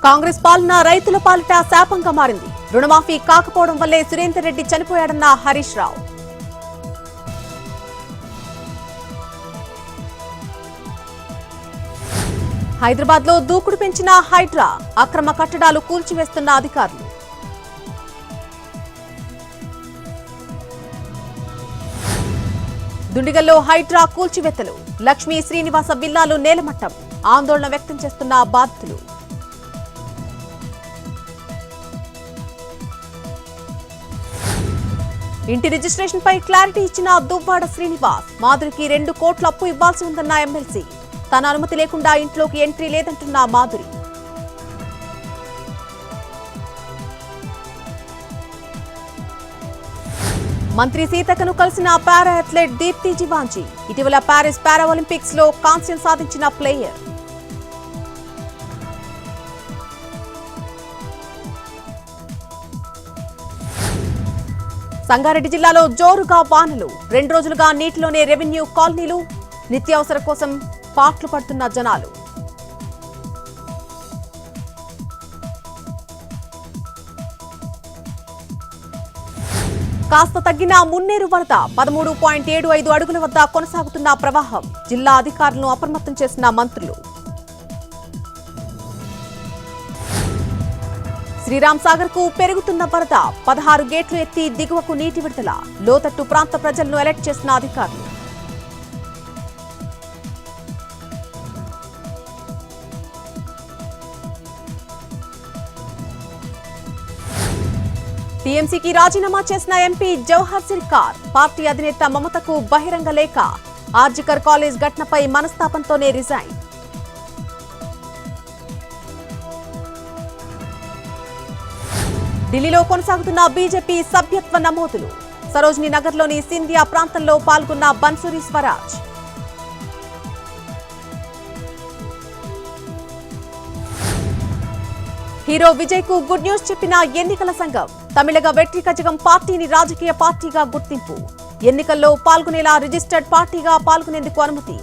కాంగ్రెస్ పాలన రైతుల పాలిట శాపంగా మారింది. రుణమాఫీ కాకపోవడం వల్లే సురేందర్ రెడ్డి చనిపోయాడన్న హరీష్ రావు. హైదరాబాద్ లో దూకుడు పెంచిన హైడ్రా, అక్రమ కట్టడాలు కూల్చివేస్తున్న అధికారులు. దుండిగల్లో హైడ్రా కూల్చివేతలు, లక్ష్మీ శ్రీనివాస విల్లాలు నేలమట్టం, ఆందోళన వ్యక్తం చేస్తున్న బాధితులు. ఇంటి రిజిస్ట్రేషన్ పై క్లారిటీ ఇచ్చిన దువ్వాడ శ్రీనివాస్, మాధురికి 2 కోట్ల అప్పు ఇవ్వాల్సి ఉందన్న ఎమ్మెల్సీ. తన అనుమతి లేకుండా ఇంట్లోకి ఎంట్రీ లేదంటున్న మాధురి. మంత్రి సీతకను కలిసిన పారా అథ్లెట్ దీప్తి జీవాంజీ. ఇటీవల పారిస్ పారా ఒలింపిక్స్ లో కాంస్యం సాధించిన ప్లేయర్. సంగారెడ్డి జిల్లాలో జోరుగా వానలు. 2 రోజులుగా నీటిలోనే రెవెన్యూ కాలనీలు, నిత్యావసర కోసం పాట్లు పడుతున్న జనాలు. కాస్త తగ్గిన మున్నేరు వరద 13.75 అడుగుల వద్ద కొనసాగుతున్న ప్రవాహం. జిల్లా అధికారులను అప్రమత్తం చేసిన మంత్రులు. శ్రీరామ్ సాగర్ కు పెరుగుతున్న వరద, 16 గేట్లు ఎత్తి దిగువకు నీటి విడుదల. లోతట్టు ప్రాంత ప్రజలను అలర్ట్ చేసిన అధికారులు. టీఎంసీకి రాజీనామా చేసిన ఎంపీ జవహర్ సిర్కార్. పార్టీ అధినేత మమతకు బహిరంగ లేఖ. ఆర్జికర్ కాలేజ్ ఘటనపై మనస్తాపంతోనే రిజైన్. ఢిల్లీలో కొనసాగుతున్న బీజేపీ సభ్యత్వ నమోదులు. సరోజినీ నగర్లోని సింధియా ప్రాంతంలో పాల్గొన్న బన్సూరి స్వరాజ్. హీరో విజయ్ కు గుడ్ న్యూస్ చెప్పిన ఎన్నికల సంఘం. తమిళగ వెట్రి కజగం పార్టీని రాజకీయ పార్టీగా గుర్తింపు. ఎన్నికల్లో పాల్గొనేలా రిజిస్టర్డ్ పార్టీగా పాల్గొనేందుకు అనుమతి.